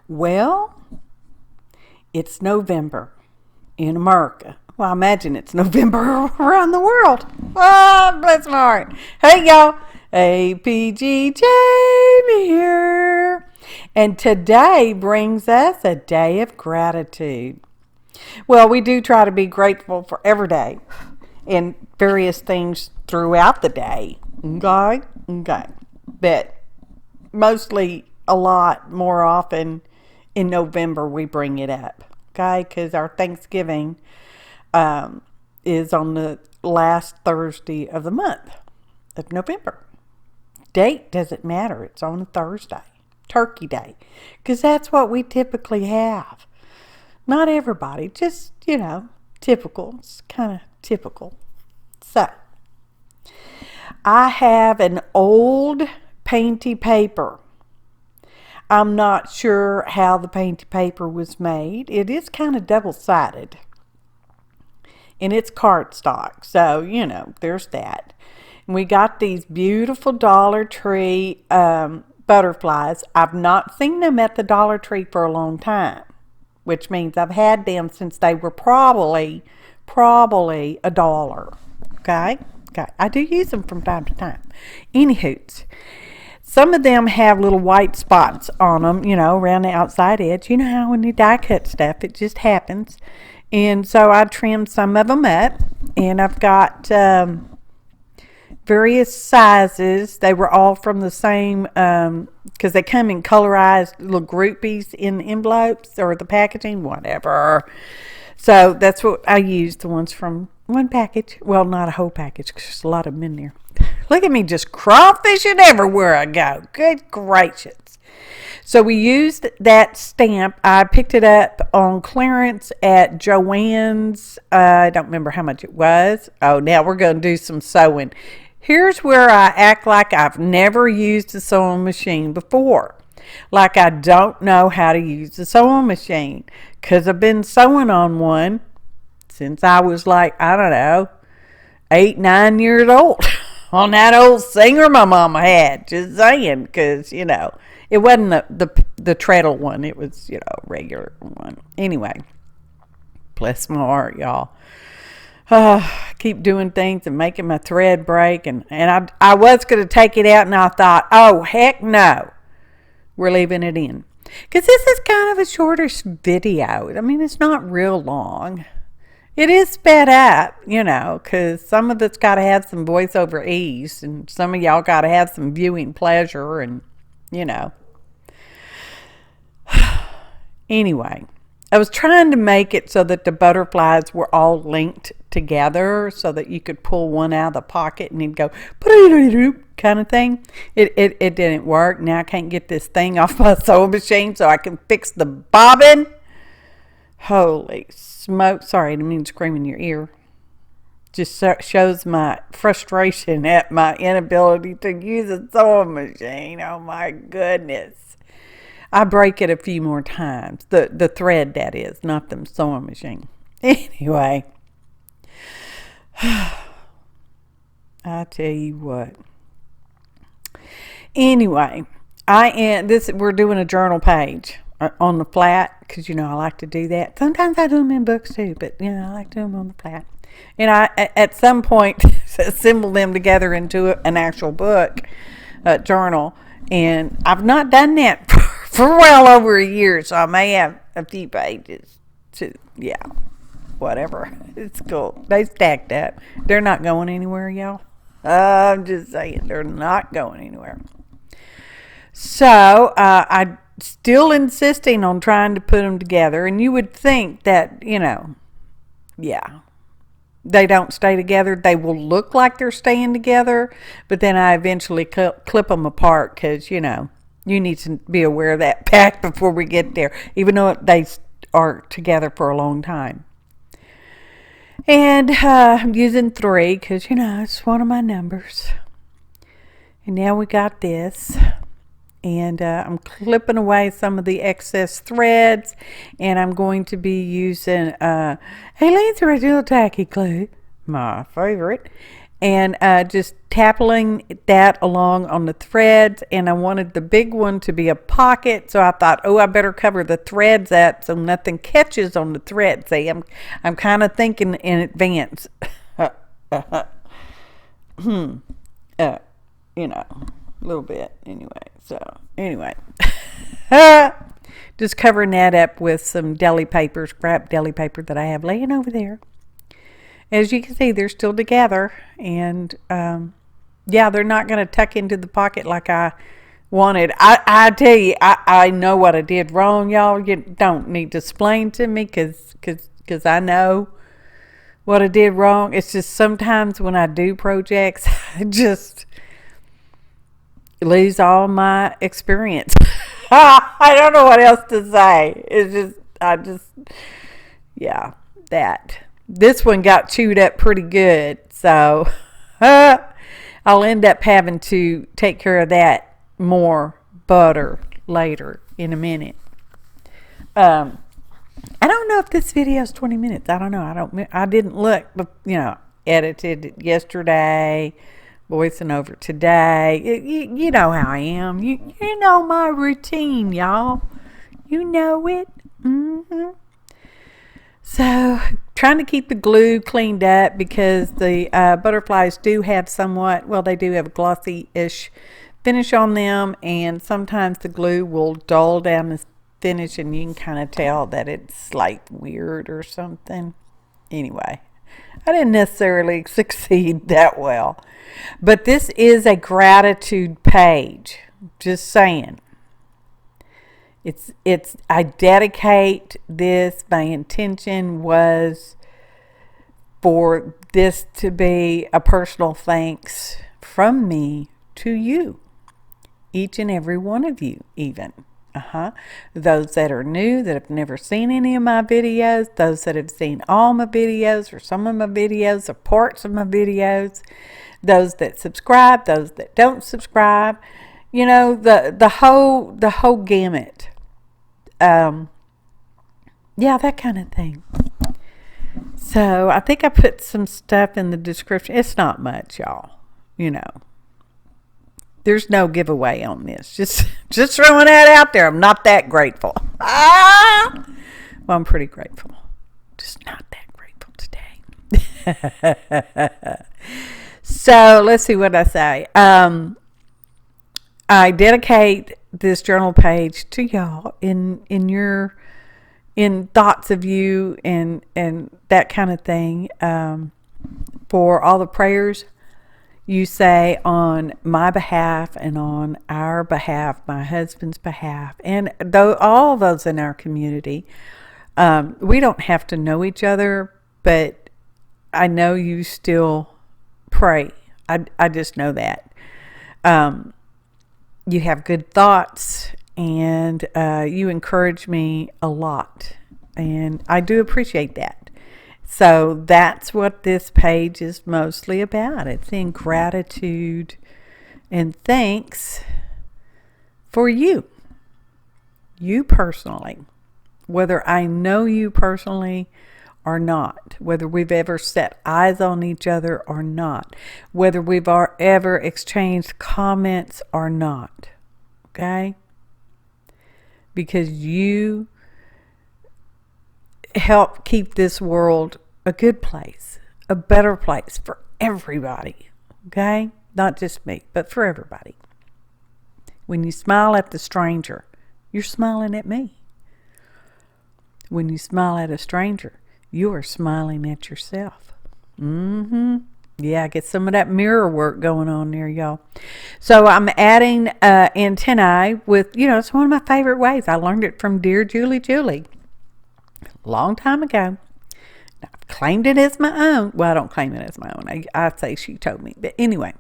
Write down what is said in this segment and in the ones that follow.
Well, it's November in America. Well, I imagine it's November around the world. Oh, bless my heart. Hey, y'all. APG Jamie here. And today brings us a day of gratitude. Well, we do try to be grateful for every day and various things throughout the day. Okay. But mostly a lot more often in November we bring it up. Okay. Because our Thanksgiving is on the last Thursday of the month of November. Date doesn't matter. It's on a Thursday. Turkey Day. Because that's what we typically have. Not everybody. Just, typical. It's kind of typical. So, I have an old painty paper. I'm not sure how the painty paper was made. It is kind of double-sided. And it's cardstock. So, there's that. And we got these beautiful Dollar Tree butterflies. I've not seen them at the Dollar Tree for a long time. Which means I've had them since they were probably $1. Okay? I do use them from time to time. Anywho, some of them have little white spots on them, around the outside edge. You know how when you die cut stuff, it just happens. And so I trimmed some of them up. And I've got various sizes. They were all from the same, because they come in colorized little groupies in envelopes or the packaging, whatever. So that's what I used, the ones from one package. Well, not a whole package, because there's a lot of them in there. Look at me just crawfishing everywhere I go. Good gracious. So we used that stamp. I picked it up on clearance at Joann's. I don't remember how much it was. Oh, now we're going to do some sewing. Here's where I act like I've never used a sewing machine before. Like I don't know how to use a sewing machine. Because I've been sewing on one since I was 8, 9 years old. On that old Singer my mama had. Just saying. Because, it wasn't the treadle one. It was, a regular one. Anyway. Bless my heart, y'all. Keep doing things and making my thread break. And I was going to take it out and I thought, oh, heck no. We're leaving it in. Because this is kind of a shortish video. I mean, it's not real long. It is sped up, because some of it's got to have some voiceover ease. And some of y'all got to have some viewing pleasure and, Anyway. I was trying to make it so that the butterflies were all linked together so that you could pull one out of the pocket and it'd go kind of thing. It didn't work. Now I can't get this thing off my sewing machine so I can fix the bobbin. Holy smoke. Sorry, I didn't mean to scream in your ear. Just shows my frustration at my inability to use a sewing machine. Oh my goodness. I break it a few more times. The thread, that is, not the sewing machine. Anyway. I tell you what. Anyway. We're doing a journal page on the flat. Because, I like to do that. Sometimes I do them in books too. But, I like to do them on the flat. And I, at some point, assemble them together into an actual book, journal. And I've not done that for well over a year, so I may have a few pages to, whatever. It's cool. They stacked up. They're not going anywhere, y'all. I'm just saying, they're not going anywhere. So, I'm still insisting on trying to put them together, and you would think that, they don't stay together. They will look like they're staying together, but then I eventually clip them apart because, you need to be aware of that fact before we get there, even though they are together for a long time. And I'm using 3 because, it's one of my numbers. And now we got this. And I'm clipping away some of the excess threads. And I'm going to be using Aleene's original tacky glue, my favorite. and just tapping that along on the threads. And I wanted the big one to be a pocket, so I thought, oh, I better cover the threads up so nothing catches on the thread. See, I'm kind of thinking in advance. You know, a little bit anyway. So anyway, just covering that up with some deli paper, scrap deli paper that I have laying over there. As you can see, they're still together, and yeah, they're not going to tuck into the pocket like I wanted. I tell you, I know what I did wrong, y'all. You don't need to explain to me, because I know what I did wrong. It's just sometimes when I do projects, I just lose all my experience. I don't know what else to say. It's just, yeah, that. This one got chewed up pretty good, so I'll end up having to take care of that more butter later in a minute. I don't know if this video is 20 minutes. I don't know. I didn't look, but edited it yesterday, voicing over today. You know how I am. You know my routine, y'all. You know it. So, trying to keep the glue cleaned up, because the butterflies do have they do have a glossy-ish finish on them, and sometimes the glue will dull down the finish, and you can kind of tell that it's like weird or something. Anyway, I didn't necessarily succeed that well, but this is a gratitude page. Just saying. I dedicate this. My intention was for this to be a personal thanks from me to you, each and every one of you, even. Those that are new, that have never seen any of my videos, those that have seen all my videos or some of my videos or parts of my videos, those that subscribe, those that don't subscribe, the whole gamut. Yeah, that kind of thing. So I think I put some stuff in the description. It's not much, y'all. There's no giveaway on this. Just throwing that out there. I'm not that grateful. Well, I'm pretty grateful. Just not that grateful today. So let's see what I say. I dedicate this journal page to y'all in thoughts of you and that kind of thing, for all the prayers you say on my behalf and on our behalf, my husband's behalf, and all those in our community. We don't have to know each other, but I know you still pray. I just know that. You have good thoughts, and you encourage me a lot, and I do appreciate that. So that's what this page is mostly about. It's in gratitude and thanks for you personally, whether I know you personally or not, whether we've ever set eyes on each other or not, whether we've ever exchanged comments or not, okay? Because you help keep this world a good place, a better place for everybody, okay? Not just me, but for everybody. When you smile at the stranger, you're smiling at me. When you smile at a stranger, you are smiling at yourself. Yeah, get some of that mirror work going on there, y'all. So I'm adding antennae with, it's one of my favorite ways. I learned it from dear Julie. A long time ago. I've claimed it as my own. Well, I don't claim it as my own. I say she told me. But anyway,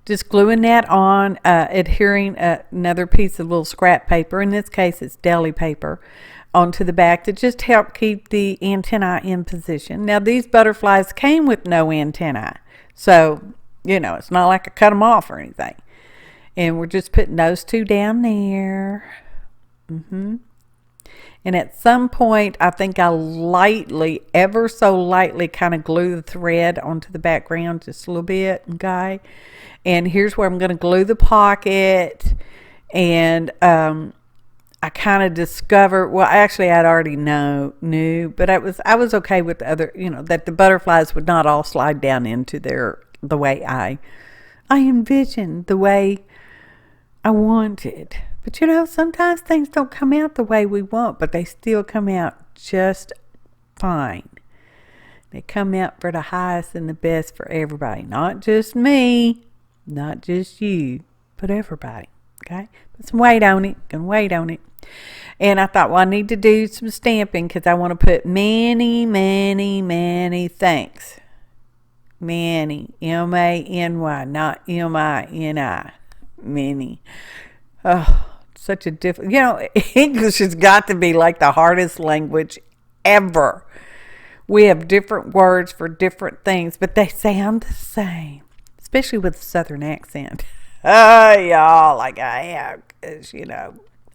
just gluing that on, adhering another piece of little scrap paper. In this case, it's deli paper, onto the back to just help keep the antennae in position. Now, these butterflies came with no antennae. So, it's not like I cut them off or anything. And we're just putting those two down there. And at some point, I think I lightly, ever so lightly, kind of glue the thread onto the background just a little bit, okay? And here's where I'm going to glue the pocket. And I kind of discovered, well, actually, I'd already knew, but I was okay with the other, that the butterflies would not all slide down into the way I envisioned, the way I wanted. But sometimes things don't come out the way we want, but they still come out just fine. They come out for the highest and the best for everybody. Not just me, not just you, but everybody. Okay? Put some weight on it. Gonna wait on it. And I thought, well, I need to do some stamping because I want to put many, many, many thanks. Many. M-A-N-Y, not M-I-N-I. Many. Oh, such a different, English has got to be like the hardest language ever. We have different words for different things, but they sound the same, especially with a Southern accent. Y'all, like I am, because,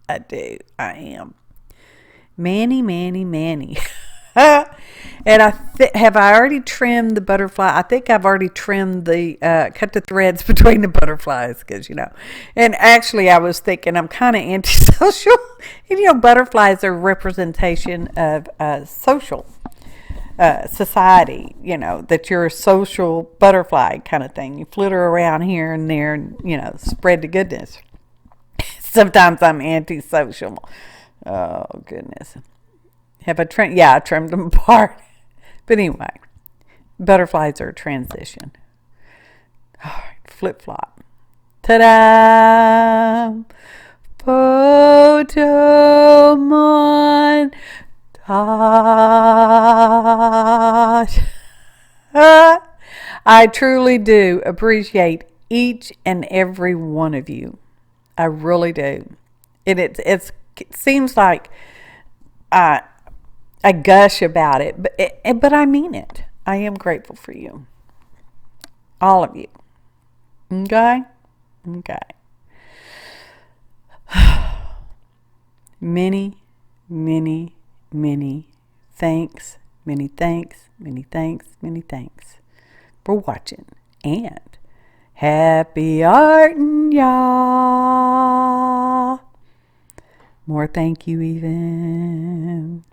I do. I am. Many, many, many. And have I already trimmed the butterfly? I think I've already trimmed cut the threads between the butterflies because, and actually I was thinking I'm kind of antisocial. And, butterflies are a representation of social society, that you're a social butterfly kind of thing. You flitter around here and there and, spread the goodness. Sometimes I'm antisocial. Oh, goodness. Have I trimmed? Yeah, I trimmed them apart. But anyway, butterflies are a transition. All right, flip-flop. Ta-da! Photo montage. I truly do appreciate each and every one of you. I really do. It seems like I gush about it, but I mean it. I am grateful for you. All of you. Okay? Okay. Many, many, many thanks. Many thanks. Many thanks. Many thanks for watching. And happy arting, y'all. More thank you even.